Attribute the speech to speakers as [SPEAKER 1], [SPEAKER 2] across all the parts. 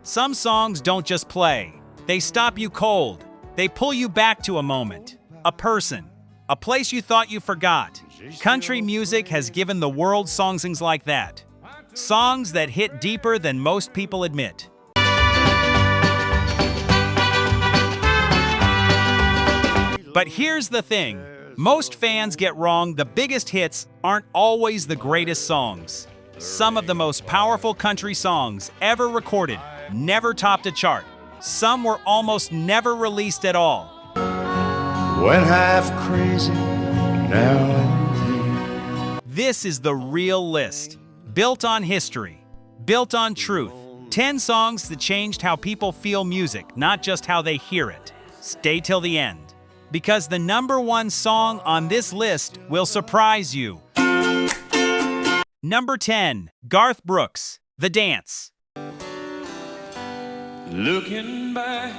[SPEAKER 1] Some songs don't just play. They stop you cold. They pull you back to a moment, a person, a place you thought you forgot. Country music has given the world songs like that. Songs that hit deeper than most people admit. But here's the thing. Most fans get wrong the biggest hits aren't always the greatest songs. Some of the most powerful country songs ever recorded never topped a chart. Some were almost never released at all.
[SPEAKER 2] Went half crazy now and then.
[SPEAKER 1] This is the real list. Built on history. Built on truth. 10 songs that changed how people feel music, not just how they hear it. Stay till the end, because the #1 song on this list will surprise you. Number 10, Garth Brooks, The Dance.
[SPEAKER 3] Looking back.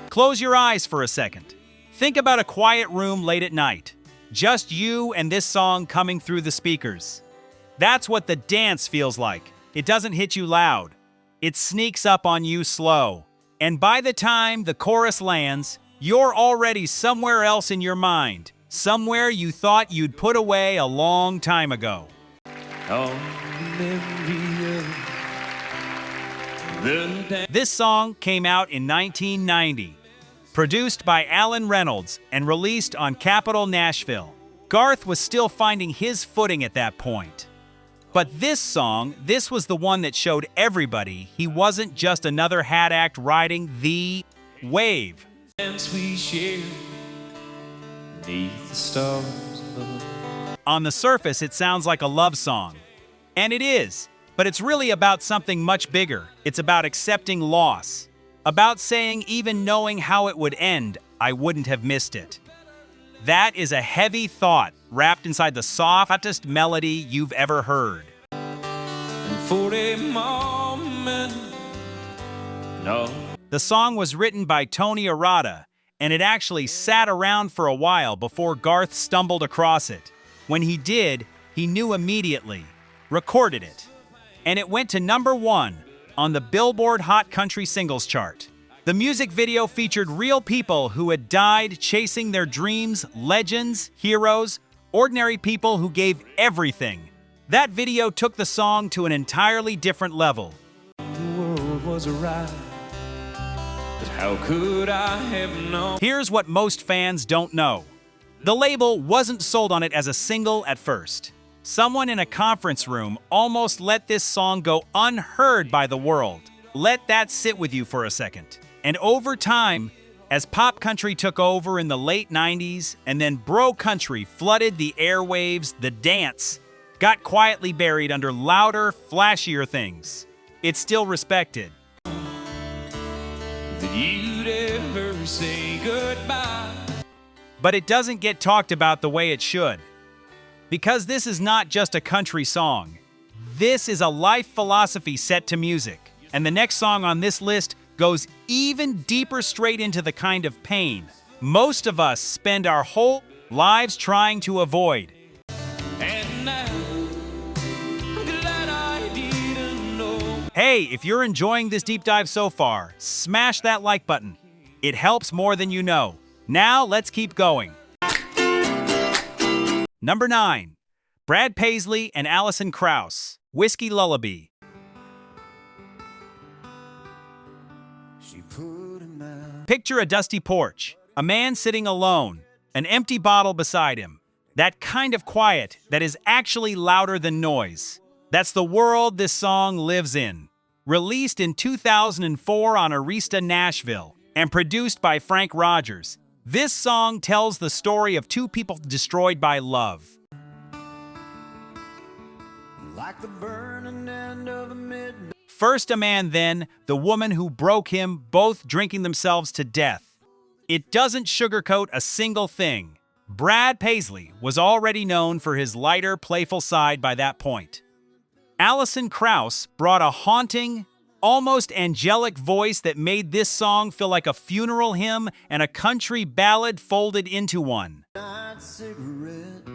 [SPEAKER 1] Close your eyes for a second. Think about a quiet room late at night. Just you and this song coming through the speakers. That's what The Dance feels like. It doesn't hit you loud. It sneaks up on you slow. And by the time the chorus lands, you're already somewhere else in your mind. Somewhere you thought you'd put away a long time ago. This song came out in 1990, produced by Alan Reynolds and released on Capitol Nashville. Garth was still finding his footing at that point. But this song, this was the one that showed everybody he wasn't just another hat act riding the wave. On the surface, it sounds like a love song. And it is. But it's really about something much bigger. It's about accepting loss. About saying even knowing how it would end, I wouldn't have missed it. That is a heavy thought wrapped inside the softest melody you've ever heard.
[SPEAKER 3] And for a moment, no.
[SPEAKER 1] The song was written by Tony Arata, and it actually sat around for a while before Garth stumbled across it. When he did, he knew immediately, recorded it. And it went to #1 on the Billboard Hot Country Singles chart. The music video featured real people who had died chasing their dreams, legends, heroes, ordinary people who gave everything. That video took the song to an entirely different level.
[SPEAKER 3] The world was a ride, but how could I have known?
[SPEAKER 1] Here's what most fans don't know. The label wasn't sold on it as a single at first. Someone in a conference room almost let this song go unheard by the world. Let that sit with you for a second. And over time, as pop country took over in the late 90s and then bro country flooded the airwaves, The Dance got quietly buried under louder, flashier things. It's still respected.
[SPEAKER 3] That you'd ever say goodbye.
[SPEAKER 1] But it doesn't get talked about the way it should. Because this is not just a country song. This is a life philosophy set to music. And the next song on this list goes even deeper straight into the kind of pain most of us spend our whole lives trying to avoid.
[SPEAKER 3] And now, I'm glad I didn't know.
[SPEAKER 1] Hey, if you're enjoying this deep dive so far, smash that like button. It helps more than you know. Now let's keep going. Number 9, Brad Paisley and Alison Krauss, Whiskey Lullaby. Picture a dusty porch, a man sitting alone, an empty bottle beside him. That kind of quiet that is actually louder than noise. That's the world this song lives in. Released in 2004 on Arista Nashville and produced by Frank Rogers, this song tells the story of two people destroyed by love.
[SPEAKER 2] Like the burning end of a midnight.
[SPEAKER 1] First a man, then the woman who broke him, both drinking themselves to death. It doesn't sugarcoat a single thing. Brad Paisley was already known for his lighter, playful side by that point. Alison Krauss brought a haunting, almost angelic voice that made this song feel like a funeral hymn and a country ballad folded into one.
[SPEAKER 2] Cigarette.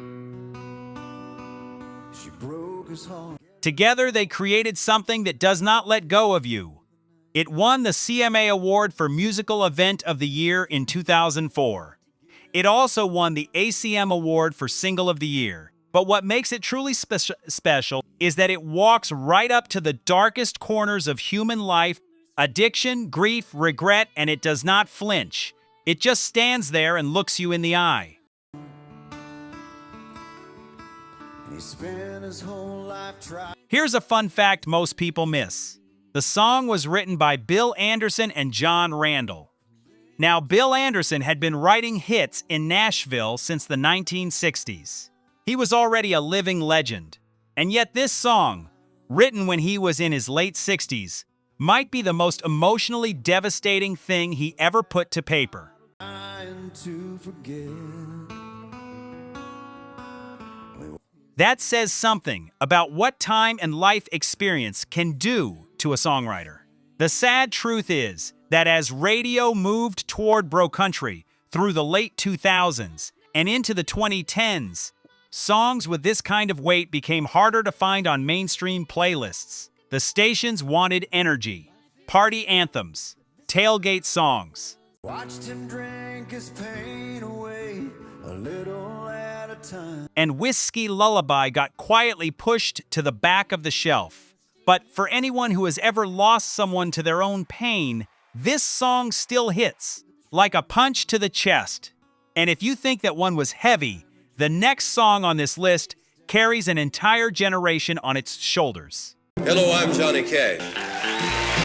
[SPEAKER 2] She broke his heart.
[SPEAKER 1] Together, they created something that does not let go of you. It won the CMA Award for Musical Event of the Year in 2004. It also won the ACM Award for Single of the Year. But what makes it truly special is that it walks right up to the darkest corners of human life, addiction, grief, regret, and it does not flinch. It just stands there and looks you in the eye.
[SPEAKER 2] He spent his whole life trying.
[SPEAKER 1] Here's a fun fact most people miss. The song was written by Bill Anderson and John Randall. Now, Bill Anderson had been writing hits in Nashville since the 1960s. He was already a living legend. And yet this song, written when he was in his late 60s, might be the most emotionally devastating thing he ever put to paper.
[SPEAKER 2] Trying to forget.
[SPEAKER 1] That says something about what time and life experience can do to a songwriter. The sad truth is that as radio moved toward bro country through the late 2000s and into the 2010s, songs with this kind of weight became harder to find on mainstream playlists. The stations wanted energy, party anthems, tailgate songs.
[SPEAKER 2] Watched him drink his pain away a little at a time.
[SPEAKER 1] And Whiskey Lullaby got quietly pushed to the back of the shelf. But for anyone who has ever lost someone to their own pain, this song still hits, like a punch to the chest. And if you think that one was heavy, the next song on this list carries an entire generation on its shoulders.
[SPEAKER 4] Hello, I'm Johnny Cash.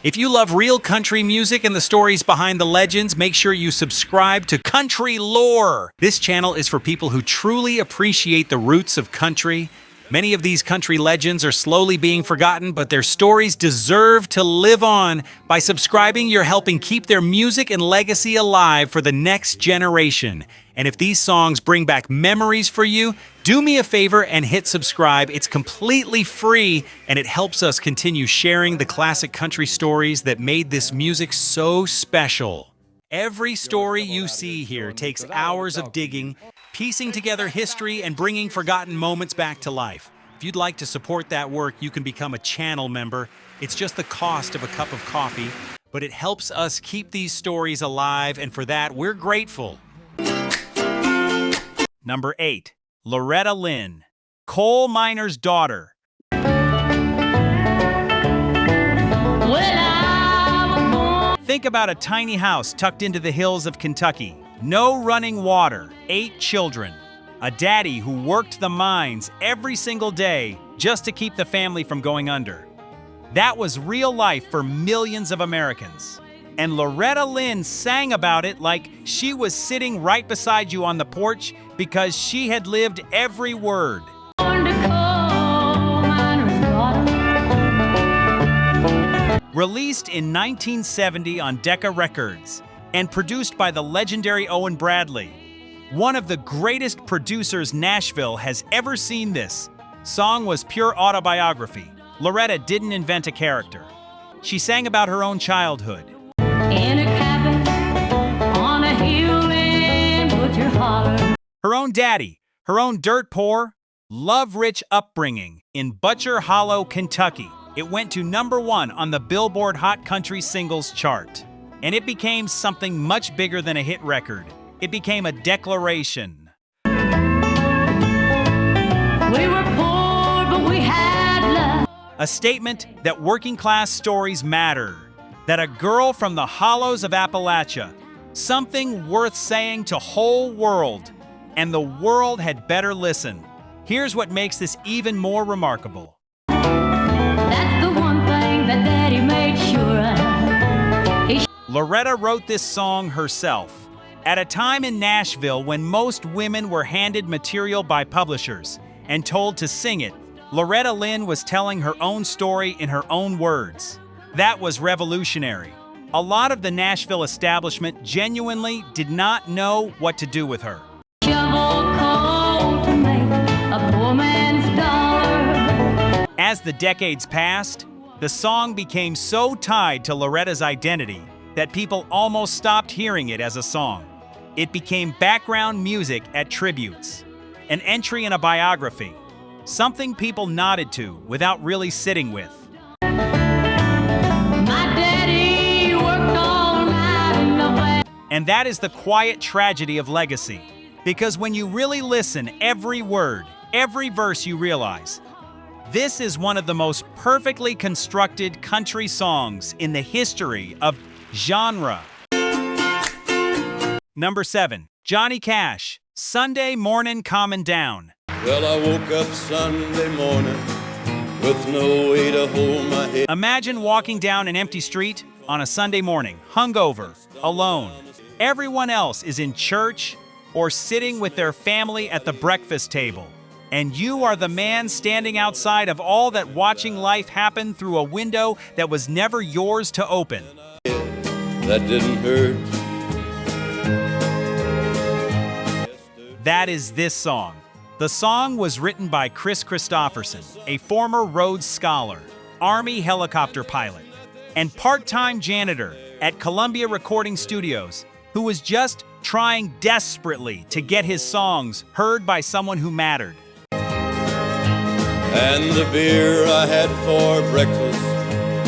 [SPEAKER 1] If you love real country music and the stories behind the legends, make sure you subscribe to Country Lore. This channel is for people who truly appreciate the roots of country. Many of these country legends are slowly being forgotten, but their stories deserve to live on. By subscribing, you're helping keep their music and legacy alive for the next generation. And if these songs bring back memories for you, do me a favor and hit subscribe. It's completely free, and it helps us continue sharing the classic country stories that made this music so special. Every story you see here takes hours of digging, piecing together history, and bringing forgotten moments back to life. If you'd like to support that work, you can become a channel member. It's just the cost of a cup of coffee, but it helps us keep these stories alive, and for that, we're grateful. Number 8. Loretta Lynn, Coal Miner's Daughter. Think about a tiny house tucked into the hills of Kentucky. No running water, 8 children, a daddy who worked the mines every single day just to keep the family from going under. That was real life for millions of Americans. And Loretta Lynn sang about it like she was sitting right beside you on the porch because she had lived every word. Released in 1970 on Decca Records and produced by the legendary Owen Bradley, one of the greatest producers Nashville has ever seen, this song was pure autobiography. Loretta didn't invent a character. She sang about her own childhood.
[SPEAKER 5] In a cabin on a hill in Butcher Holler.
[SPEAKER 1] Her own daddy, her own dirt poor, love-rich upbringing in Butcher Hollow, Kentucky. It went to #1 on the Billboard Hot Country Singles chart. And it became something much bigger than a hit record. It became a declaration.
[SPEAKER 5] We were poor, but we had love.
[SPEAKER 1] A statement that working-class stories matter. That a girl from the hollows of Appalachia, something worth saying to whole world, and the world had better listen. Here's what makes this even more remarkable.
[SPEAKER 5] That's the one thing that Daddy made sure of.
[SPEAKER 1] Loretta wrote this song herself. At a time in Nashville when most women were handed material by publishers and told to sing it, Loretta Lynn was telling her own story in her own words. That was revolutionary. A lot of the Nashville establishment genuinely did not know what to do with her.
[SPEAKER 5] Shovel coal to make a poor man's dollar.
[SPEAKER 1] As the decades passed, the song became so tied to Loretta's identity that people almost stopped hearing it as a song. It became background music at tributes, an entry in a biography, something people nodded to without really sitting with.
[SPEAKER 5] My daddy worked all night in the plant.
[SPEAKER 1] And that is the quiet tragedy of legacy. Because when you really listen, every word, every verse, you realize this is one of the most perfectly constructed country songs in the history of genre. Number 7. Johnny Cash, Sunday Mornin' Comin' Down.
[SPEAKER 4] Well, I woke up Sunday morning with no way to hold my head.
[SPEAKER 1] Imagine walking down an empty street on a Sunday morning, hungover, alone. Everyone else is in church or sitting with their family at the breakfast table. And you are the man standing outside of all that, watching life happen through a window that was never yours to open.
[SPEAKER 4] That didn't hurt.
[SPEAKER 1] That is this song. The song was written by Kris Kristofferson, a former Rhodes Scholar, Army helicopter pilot, and part-time janitor at Columbia Recording Studios, who was just trying desperately to get his songs heard by someone who mattered.
[SPEAKER 4] And the beer I had for breakfast.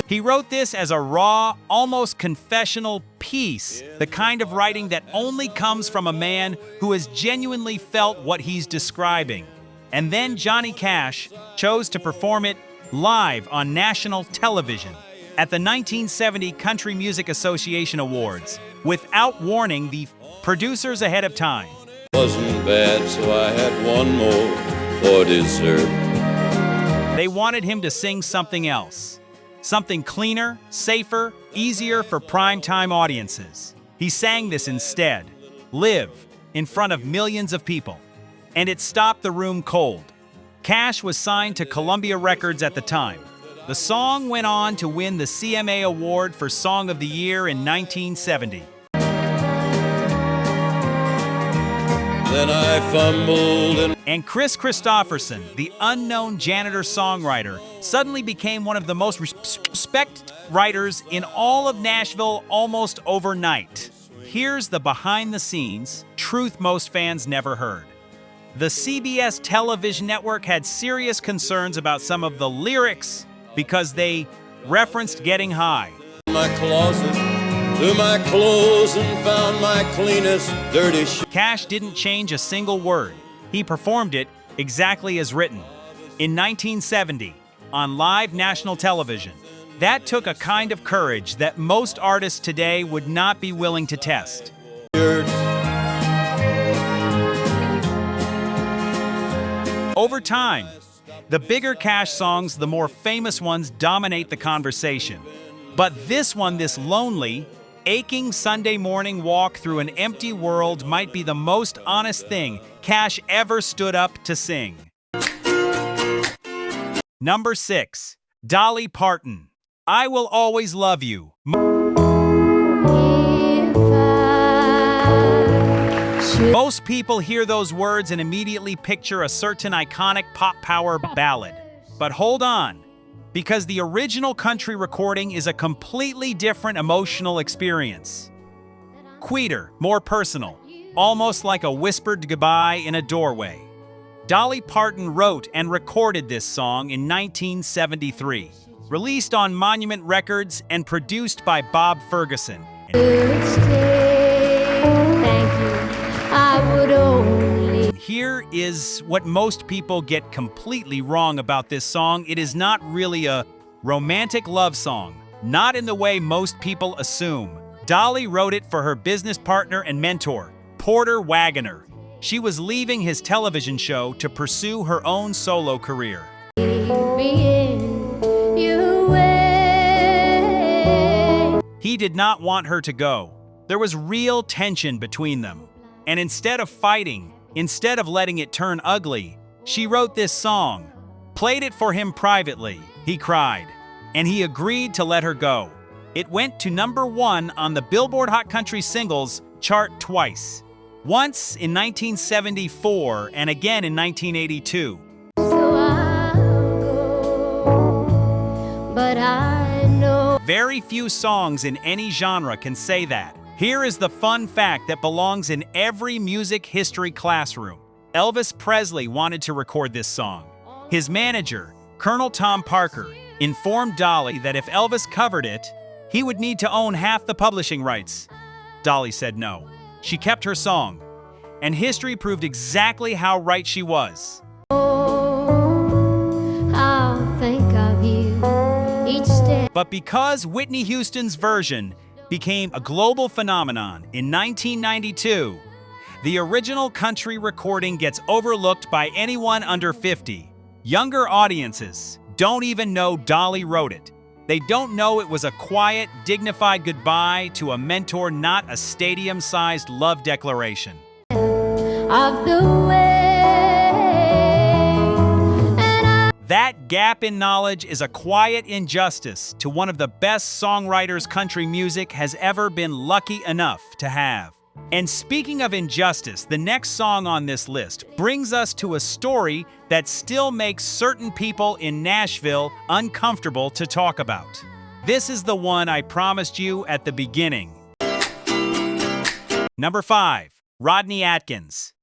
[SPEAKER 1] He wrote this as a raw, almost confessional piece, the kind of writing that only comes from a man who has genuinely felt what he's describing. And then Johnny Cash chose to perform it live on national television at the 1970 Country Music Association Awards, without warning the producers ahead of time.
[SPEAKER 4] Wasn't bad, so I had one more for dessert.
[SPEAKER 1] They wanted him to sing something else. Something cleaner, safer, easier for primetime audiences. He sang this instead, live, in front of millions of people. And it stopped the room cold. Cash was signed to Columbia Records at the time. The song went on to win the CMA Award for Song of the Year in 1970.
[SPEAKER 4] Then I fumbled
[SPEAKER 1] And Kris Kristofferson, the unknown janitor-songwriter, suddenly became one of the most respected writers in all of Nashville almost overnight. Here's the behind-the-scenes truth most fans never heard. The CBS television network had serious concerns about some of the lyrics because they referenced getting high.
[SPEAKER 4] in my closet to my clothes and found my cleanest dirty shirt.
[SPEAKER 1] Cash didn't change a single word. He performed it exactly as written. In 1970, on live national television, that took a kind of courage that most artists today would not be willing to test. Over time, the bigger Cash songs, the more famous ones, dominate the conversation. But this one, this lonely, aching Sunday morning walk through an empty world, might be the most honest thing Cash ever stood up to sing. Number 6. Dolly Parton, I Will Always Love You. Most people hear those words and immediately picture a certain iconic pop power ballad. But hold on, because the original country recording is a completely different emotional experience. Quieter, more personal, almost like a whispered goodbye in a doorway. Dolly Parton wrote and recorded this song in 1973, released on Monument Records and produced by Bob Ferguson. Here is what most people get completely wrong about this song. It is not really a romantic love song, not in the way most people assume. Dolly wrote it for her business partner and mentor, Porter Wagoner. She was leaving his television show to pursue her own solo career. He did not want her to go. There was real tension between them. And instead of fighting, instead of letting it turn ugly, she wrote this song, played it for him privately. He cried, and he agreed to let her go. It went to #1 on the Billboard Hot Country Singles chart twice. Once in 1974 and again in 1982. Very few songs in any genre can say that. Here is the fun fact that belongs in every music history classroom. Elvis Presley wanted to record this song. His manager, Colonel Tom Parker, informed Dolly that if Elvis covered it, he would need to own half the publishing rights. Dolly said no. She kept her song, and history proved exactly how right she was.
[SPEAKER 5] Oh, I'll think of you each step.
[SPEAKER 1] But because Whitney Houston's version became a global phenomenon in 1992, the original country recording gets overlooked by anyone under 50. Younger audiences don't even know Dolly wrote it. They don't know it was a quiet, dignified goodbye to a mentor, not a stadium-sized love declaration.
[SPEAKER 5] Of the way, and
[SPEAKER 1] That gap in knowledge is a quiet injustice to one of the best songwriters country music has ever been lucky enough to have. And speaking of injustice, the next song on this list brings us to a story that still makes certain people in Nashville uncomfortable to talk about. This is the one I promised you at the beginning. Number 5, Rodney Atkins.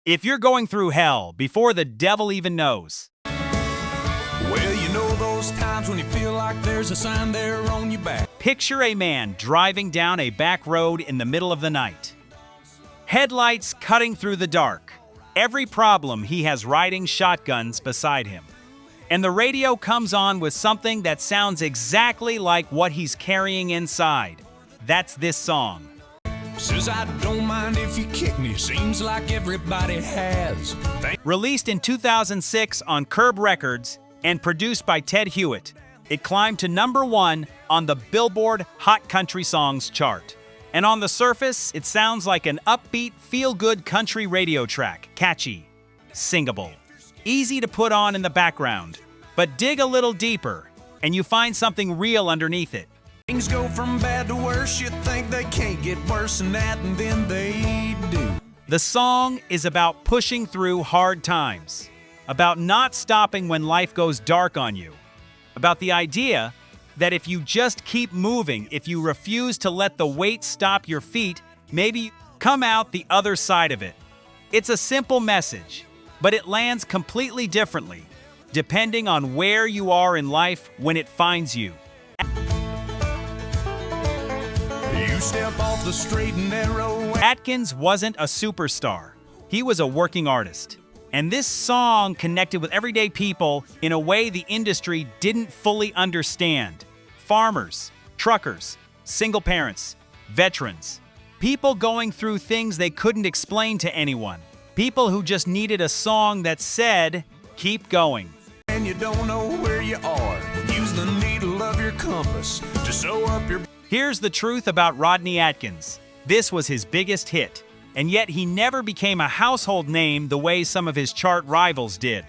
[SPEAKER 1] If you're going through hell before the devil even knows.
[SPEAKER 3] Well, you know those times when you feel like there's a sign there on your back.
[SPEAKER 1] Picture a man driving down a back road in the middle of the night. Headlights cutting through the dark. Every problem he has riding shotguns beside him. And the radio comes on with something that sounds exactly like what he's carrying inside. That's this song.
[SPEAKER 3] Says I don't mind if you kick me, seems like everybody has.
[SPEAKER 1] Released in 2006 on Curb Records and produced by Ted Hewitt, it climbed to number 1 on the Billboard Hot Country Songs chart. And on the surface, it sounds like an upbeat, feel-good country radio track, catchy, singable, easy to put on in the background. But dig a little deeper, and you find something real underneath it.
[SPEAKER 3] Things go from bad to worse, you think they can't get worse than that, and then they do.
[SPEAKER 1] The song is about pushing through hard times, about not stopping when life goes dark on you, about the idea that if you just keep moving, if you refuse to let the weight stop your feet, maybe you come out the other side of it. It's a simple message, but it lands completely differently, depending on where you are in life when it finds you.
[SPEAKER 3] You step off the straight and narrow.
[SPEAKER 1] Atkins wasn't a superstar. He was a working artist. And this song connected with everyday people in a way the industry didn't fully understand. Farmers, truckers, single parents, veterans, people going through things they couldn't explain to anyone. People who just needed a song that said, keep going.
[SPEAKER 3] And you don't know where you are. Use the needle of your compass to sew up your...
[SPEAKER 1] Here's the truth about Rodney Atkins. This was his biggest hit, and yet he never became a household name the way some of his chart rivals did.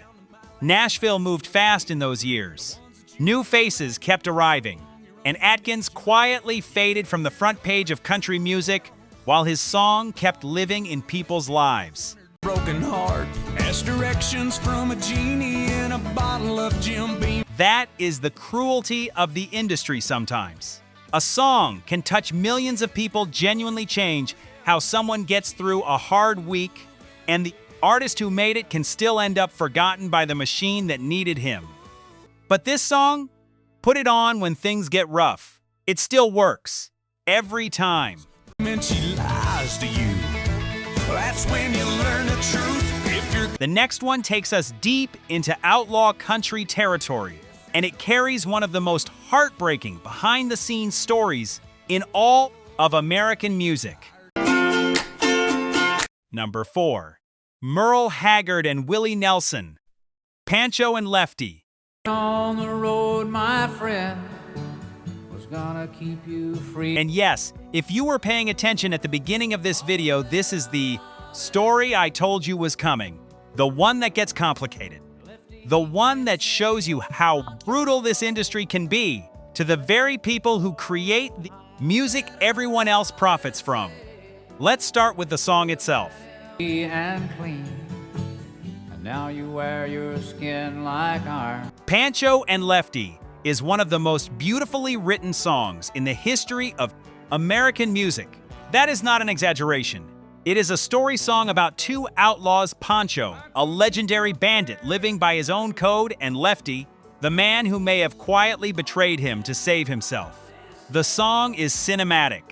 [SPEAKER 1] Nashville moved fast in those years. New faces kept arriving, and Atkins quietly faded from the front page of country music while his song kept living in people's lives.
[SPEAKER 3] Broken heart, ask directions from a genie in a bottle of Jim Beam.
[SPEAKER 1] That is the cruelty of the industry sometimes. A song can touch millions of people, genuinely change how someone gets through a hard week, and the artist who made it can still end up forgotten by the machine that needed him. But this song, put it on when things get rough. It still works. Every time.
[SPEAKER 3] And she lies to you. That's when you learn the truth. If you're...
[SPEAKER 1] The next one takes us deep into outlaw country territory, and it carries one of the most heartbreaking behind-the-scenes stories in all of American music. Number 4. Merle Haggard and Willie Nelson, Pancho and Lefty.
[SPEAKER 6] On the road, my friend, was gonna keep you free.
[SPEAKER 1] And yes, if you were paying attention at the beginning of this video, this is the story I told you was coming. The one that gets complicated. The one that shows you how brutal this industry can be to the very people who create the music everyone else profits from. Let's start with the song itself.
[SPEAKER 6] And clean, and now you wear your skin like iron.
[SPEAKER 1] Pancho and Lefty is one of the most beautifully written songs in the history of American music. That is not an exaggeration. It is a story song about two outlaws, Pancho, a legendary bandit living by his own code, and Lefty, the man who may have quietly betrayed him to save himself. The song is cinematic.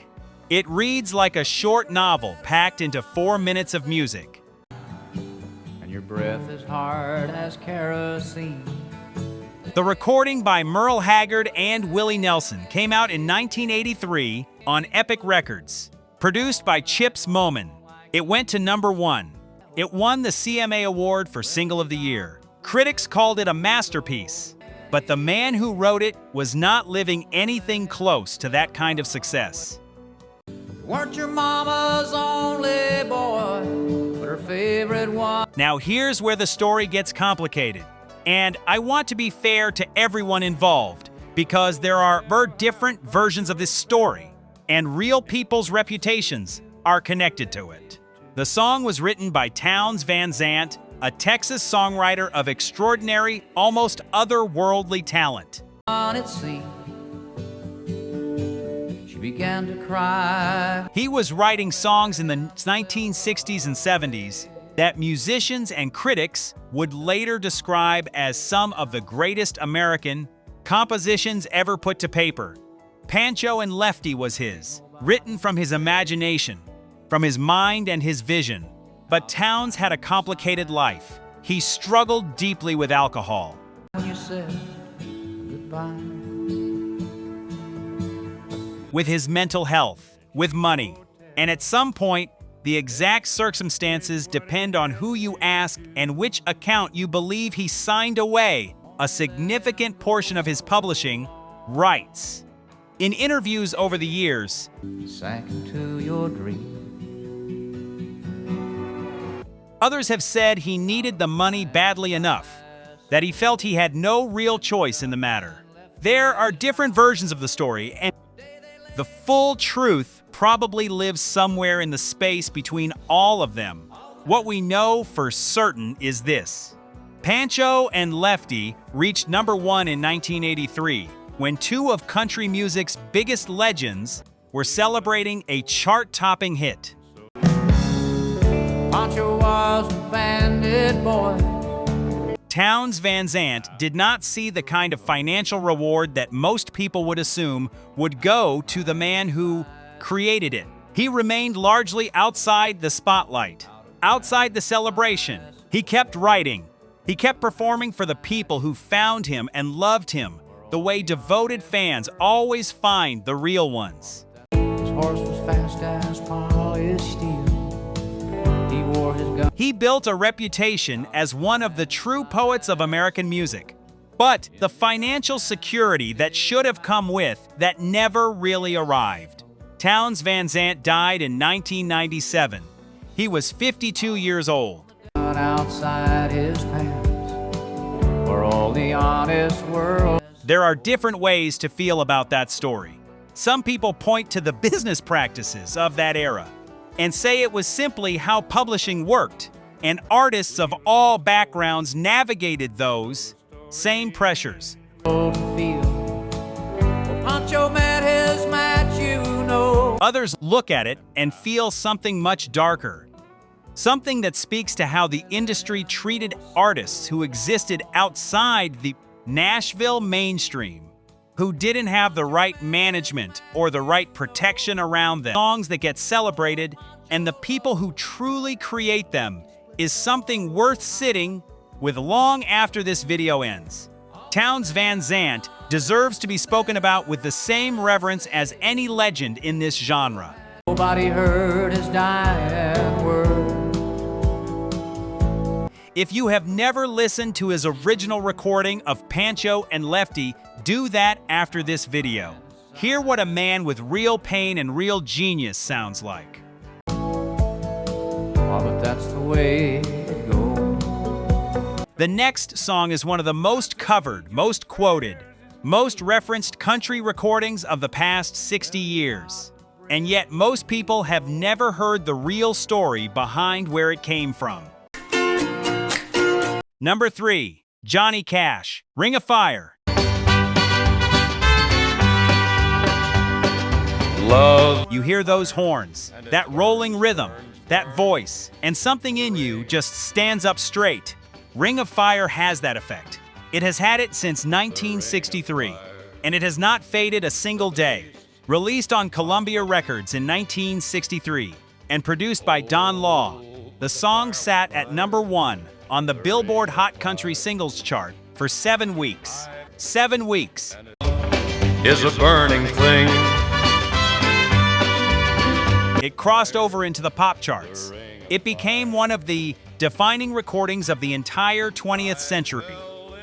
[SPEAKER 1] It reads like a short novel packed into 4 minutes of music.
[SPEAKER 6] And your breath is hard as kerosene.
[SPEAKER 1] The recording by Merle Haggard and Willie Nelson came out in 1983 on Epic Records. Produced by Chips Moman, it went to #1. It won the CMA Award for Single of the Year. Critics called it a masterpiece, but the man who wrote it was not living anything close to that kind of success.
[SPEAKER 6] Weren't your mama's only boy, but her favorite one.
[SPEAKER 1] Now here's where the story gets complicated. And I want to be fair to everyone involved, because there are different versions of this story, and real people's reputations are connected to it. The song was written by Townes Van Zandt, a Texas songwriter of extraordinary, almost otherworldly talent.
[SPEAKER 6] On it seemed, she began to cry.
[SPEAKER 1] He was writing songs in the 1960s and 70s that musicians and critics would later describe as some of the greatest American compositions ever put to paper. Pancho and Lefty was his, written from his imagination, from his mind and his vision. But Townes had a complicated life. He struggled deeply with alcohol.
[SPEAKER 6] When you said goodbye.
[SPEAKER 1] With his mental health, with money, and at some point, the exact circumstances depend on who you ask and which account you believe he signed away a significant portion of his publishing rights. In interviews over the years,
[SPEAKER 6] Sank into your dream.
[SPEAKER 1] others have said he needed the money badly enough that he felt he had no real choice in the matter. There are different versions of the story, and the full truth probably lives somewhere in the space between all of them. What we know for certain is this. Pancho and Lefty reached #1 in 1983, when two of country music's biggest legends were celebrating a chart-topping hit.
[SPEAKER 6] Pancho was a bandit boy.
[SPEAKER 1] Townes Van Zandt did not see the kind of financial reward that most people would assume would go to the man who created it. He remained largely outside the spotlight, outside the celebration. He kept writing. He kept performing for the people who found him and loved him, the way devoted fans always find the real ones.
[SPEAKER 6] His horse was fast as polished steel. He wore his gun.
[SPEAKER 1] He built a reputation as one of the true poets of American music. But the financial security that should have come with that never really arrived. Townes Van Zandt died in 1997. He was 52 years old.
[SPEAKER 6] Outside his pants, for all the honest world.
[SPEAKER 1] There are different ways to feel about that story. Some people point to the business practices of that era and say it was simply how publishing worked, and artists of all backgrounds navigated those same pressures.
[SPEAKER 6] Pancho met his match, you know.
[SPEAKER 1] Others look at it and feel something much darker. Something that speaks to how the industry treated artists who existed outside the Nashville mainstream, who didn't have the right management or the right protection around them. Songs that get celebrated and the people who truly create them is something worth sitting with long after this video ends. Townes Van Zandt deserves to be spoken about with the same reverence as any legend in this genre.
[SPEAKER 6] Nobody heard his dying word.
[SPEAKER 1] If you have never listened to his original recording of Pancho and Lefty, do that after this video. Hear what a man with real pain and real genius sounds like.
[SPEAKER 6] Oh, but that's the way it goes.
[SPEAKER 1] The next song is one of the most covered, most quoted, most referenced country recordings of the past 60 years. And yet most people have never heard the real story behind where it came from. #3, Johnny Cash, Ring of Fire.
[SPEAKER 3] Love.
[SPEAKER 1] You hear those horns, that rolling rhythm. that voice, and something in you just stands up straight. Ring of Fire has that effect. It has had it since 1963, and it has not faded a single day. Released on Columbia Records in 1963 and produced by Don Law, the song sat at #1 on the Billboard Hot Country Singles Chart for 7 weeks. 7 weeks.
[SPEAKER 4] Is a burning thing.
[SPEAKER 1] It crossed over into the pop charts. It became one of the defining recordings of the entire 20th century.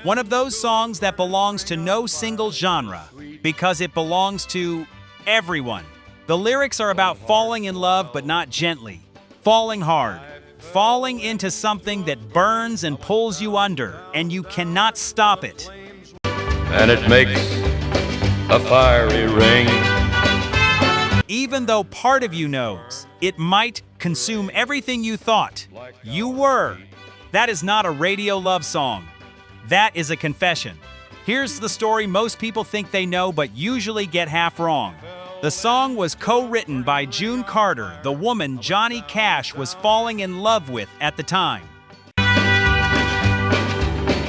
[SPEAKER 1] One of those songs that belongs to no single genre because it belongs to everyone. The lyrics are about falling in love but not gently, falling hard, falling into something that burns and pulls you under, and you cannot stop it.
[SPEAKER 4] And it makes a fiery ring.
[SPEAKER 1] Even though part of you knows it might consume everything you thought you were. That is not a radio love song. That is a confession. Here's the story most people think they know but usually get half wrong. The song was co-written by June Carter, the woman Johnny Cash was falling in love with at the time.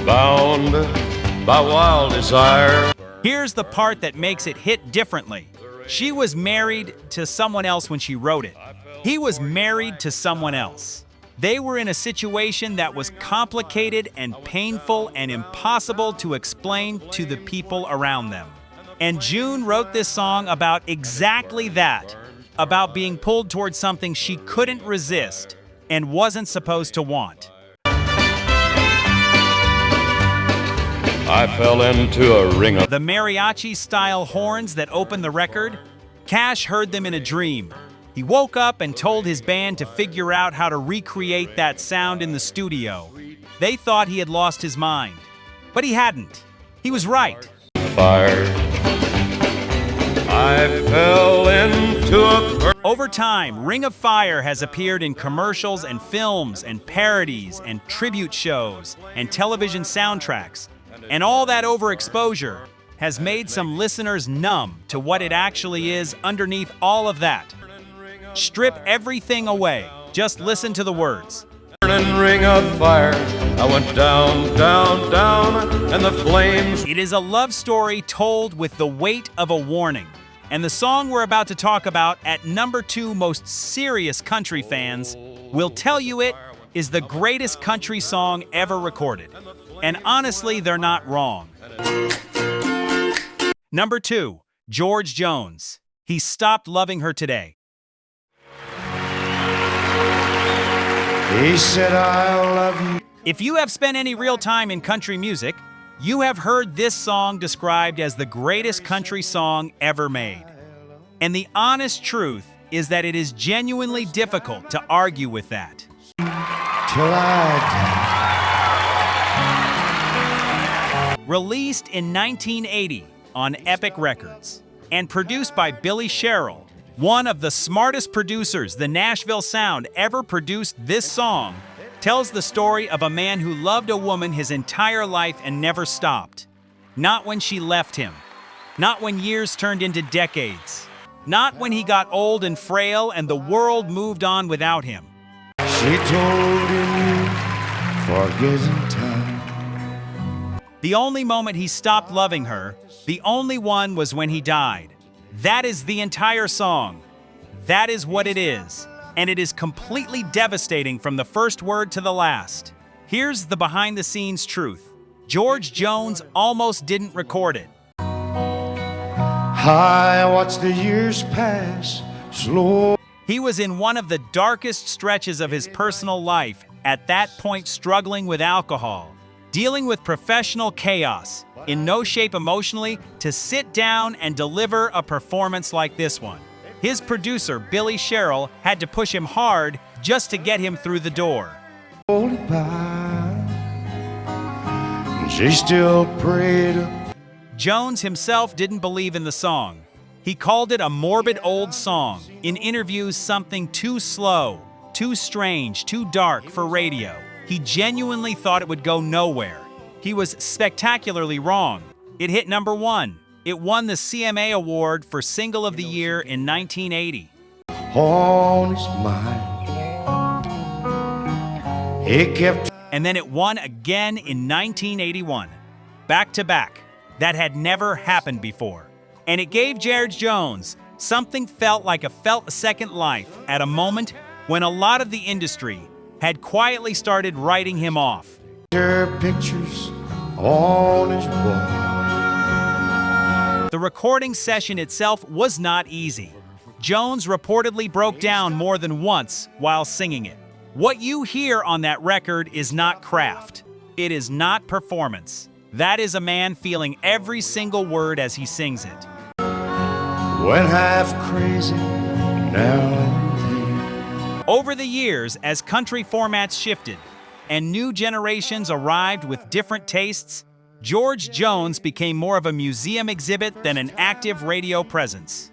[SPEAKER 4] Bound by wild desire.
[SPEAKER 1] Here's the part that makes it hit differently. She was married to someone else when she wrote it. He was married to someone else. They were in a situation that was complicated and painful and impossible to explain to the people around them. And June wrote this song about exactly that, about being pulled towards something she couldn't resist and wasn't supposed to want.
[SPEAKER 4] I fell into a ring of...
[SPEAKER 1] The mariachi-style horns that opened the record, Cash heard them in a dream. He woke up and told his band to figure out how to recreate that sound in the studio. They thought he had lost his mind, but he hadn't. He was right.
[SPEAKER 4] Fire. I fell into a...
[SPEAKER 1] Over time, Ring of Fire has appeared in commercials and films and parodies and tribute shows and television soundtracks. And all that overexposure has made some listeners numb to what it actually is underneath all of that. Strip everything away. Just listen to the words.
[SPEAKER 4] Burning ring of fire. I went down, down, down, and the flames...
[SPEAKER 1] It is a love story told with the weight of a warning. And the song we're about to talk about at #2 most serious country fans will tell you it is the greatest country song ever recorded. And honestly, they're not wrong. #2, George Jones. He Stopped Loving Her Today.
[SPEAKER 2] He said, I'll love you.
[SPEAKER 1] If you have spent any real time in country music, you have heard this song described as the greatest country song ever made. And the honest truth is that it is genuinely difficult to argue with that.
[SPEAKER 2] Till I die.
[SPEAKER 1] Released in 1980 on Epic Records and produced by Billy Sherrill, one of the smartest producers the Nashville Sound ever produced, this song tells the story of a man who loved a woman his entire life and never stopped. Not when she left him. Not when years turned into decades. Not when he got old and frail and the world moved on without him.
[SPEAKER 2] She told him, forgetting time.
[SPEAKER 1] The only moment he stopped loving her, the only one, was when he died. That is the entire song. That is what it is. And it is completely devastating from the first word to the last. Here's the behind-the-scenes truth. George Jones almost didn't record it.
[SPEAKER 2] I watched the years pass slow.
[SPEAKER 1] He was in one of the darkest stretches of his personal life, at that point struggling with alcohol, dealing with professional chaos, in no shape emotionally to sit down and deliver a performance like this one. His producer, Billy Sherrill, had to push him hard just to get him through the door.
[SPEAKER 2] She still prayed.
[SPEAKER 1] Jones himself didn't believe in the song. He called it a morbid old song, in interviews something too slow, too strange, too dark for radio. He genuinely thought it would go nowhere. He was spectacularly wrong. It hit #1. It won the CMA Award for Single of the Year in 1980.
[SPEAKER 2] On his mind, It kept
[SPEAKER 1] And then it won again in 1981. Back to back. That had never happened before. And it gave George Jones something felt a second life at a moment when a lot of the industry had quietly started writing him off.
[SPEAKER 2] her pictures on his wall.
[SPEAKER 1] The recording session itself was not easy. Jones reportedly broke down more than once while singing it. What you hear on that record is not craft. It is not performance. That is a man feeling every single word as he sings it.
[SPEAKER 2] Went half crazy now and then.
[SPEAKER 1] Over the years, as country formats shifted and new generations arrived with different tastes, George Jones became more of a museum exhibit than an active radio presence.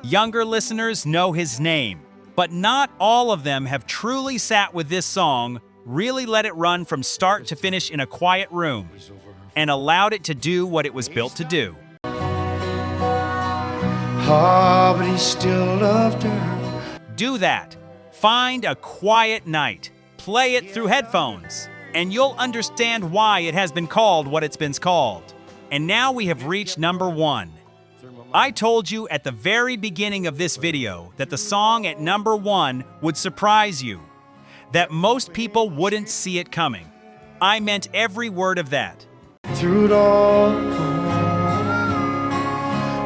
[SPEAKER 1] Younger listeners know his name, but not all of them have truly sat with this song, really let it run from start to finish in a quiet room, and allowed it to do what it was built to do.
[SPEAKER 2] Ah, but he still loved her.
[SPEAKER 1] Do that. Find a quiet night. Play it through headphones, and you'll understand why it has been called what it's been called. And now we have reached number 1. I told you at the very beginning of this video that the song at number 1 would surprise you, that most people wouldn't see it coming. I meant every word of that.
[SPEAKER 2] Through it all,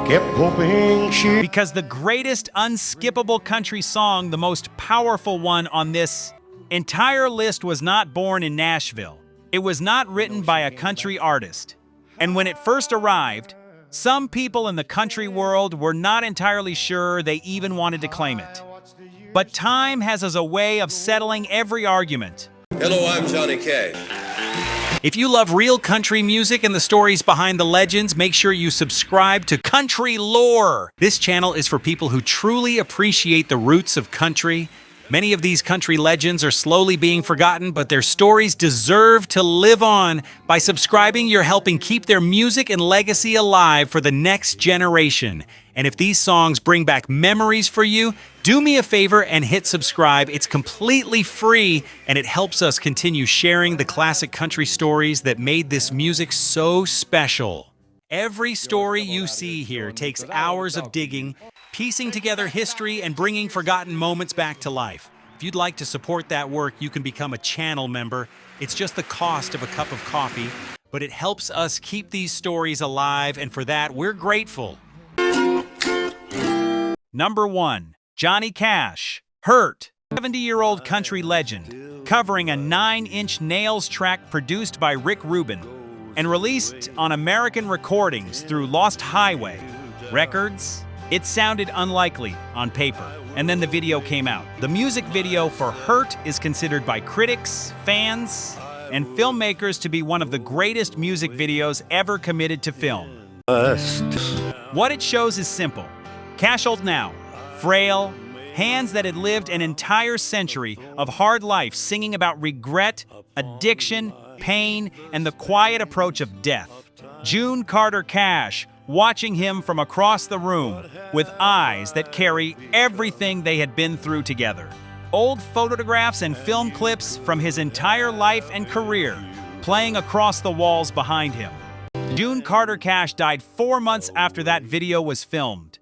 [SPEAKER 2] kept hoping she.
[SPEAKER 1] Because the greatest unskippable country song, the most powerful one on this entire list, was not born in Nashville. It was not written by a country artist. And when it first arrived, some people in the country world were not entirely sure they even wanted to claim it. But time has as a way of settling every argument.
[SPEAKER 4] Hello, I'm Johnny Kaye.
[SPEAKER 1] If you love real country music and the stories behind the legends, make sure you subscribe to Country Lore. This channel is for people who truly appreciate the roots of country. Many of these country legends are slowly being forgotten, but their stories deserve to live on. By subscribing, you're helping keep their music and legacy alive for the next generation. And if these songs bring back memories for you, do me a favor and hit subscribe. It's completely free, and it helps us continue sharing the classic country stories that made this music so special. Every story you see here takes hours of digging, piecing together history and bringing forgotten moments back to life. If you'd like to support that work, you can become a channel member. It's just the cost of a cup of coffee, but it helps us keep these stories alive, and for that, we're grateful. Number 1. Johnny Cash, Hurt. 70-year-old country legend, covering a 9-inch Nails track produced by Rick Rubin and released on American Recordings through Lost Highway Records. It sounded unlikely on paper, and then the video came out. The music video for Hurt is considered by critics, fans, and filmmakers to be one of the greatest music videos ever committed to film. What it shows is simple. Cash old now, frail, hands that had lived an entire century of hard life singing about regret, addiction, pain, and the quiet approach of death. June Carter Cash, watching him from across the room with eyes that carry everything they had been through together. Old photographs and film clips from his entire life and career playing across the walls behind him. June Carter Cash died 4 months after that video was filmed.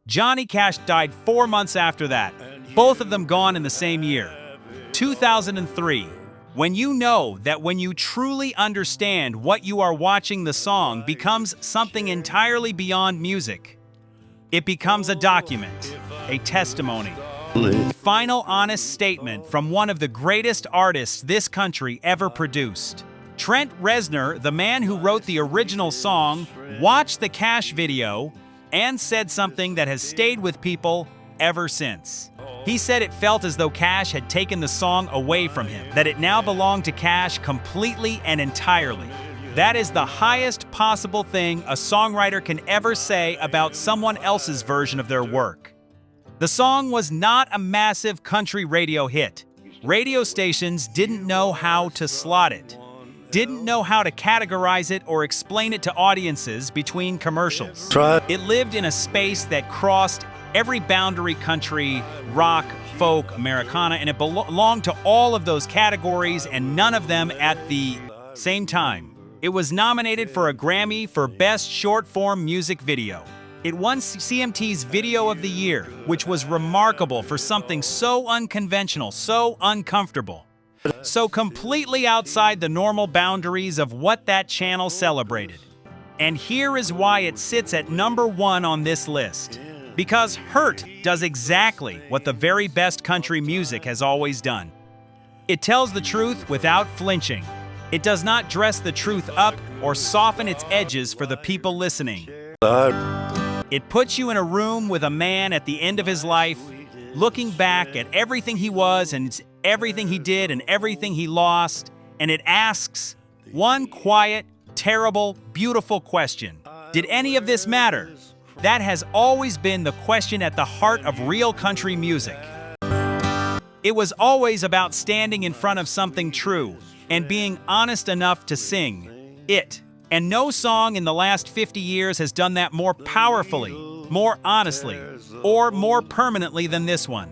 [SPEAKER 1] Johnny Cash died 4 months after that, both of them gone in the same year, 2003. When you know that when you truly understand what you are watching, the song becomes something entirely beyond music. It becomes a document, a testimony. Final honest statement from one of the greatest artists this country ever produced. Trent Reznor, the man who wrote the original song, watched the Cash video and said something that has stayed with people ever since. He said it felt as though Cash had taken the song away from him, that it now belonged to Cash completely and entirely. That is the highest possible thing a songwriter can ever say about someone else's version of their work. The song was not a massive country radio hit. Radio stations didn't know how to slot it, didn't know how to categorize it or explain it to audiences between commercials. It lived in a space that crossed every boundary, country, rock, folk, Americana, and it belonged to all of those categories and none of them at the same time. It was nominated for a Grammy for Best Short-Form Music Video. It won CMT's Video of the Year, which was remarkable for something so unconventional, so uncomfortable, so completely outside the normal boundaries of what that channel celebrated. And here is why it sits at #1 on this list. Because Hurt does exactly what the very best country music has always done. It tells the truth without flinching. It does not dress the truth up or soften its edges for the people listening. It puts you in a room with a man at the end of his life, looking back at everything he was and everything he did and everything he lost, and it asks one quiet, terrible, beautiful question. Did any of this matter? That has always been the question at the heart of real country music. It was always about standing in front of something true and being honest enough to sing it. And no song in the last 50 years has done that more powerfully, more honestly, or more permanently than this one.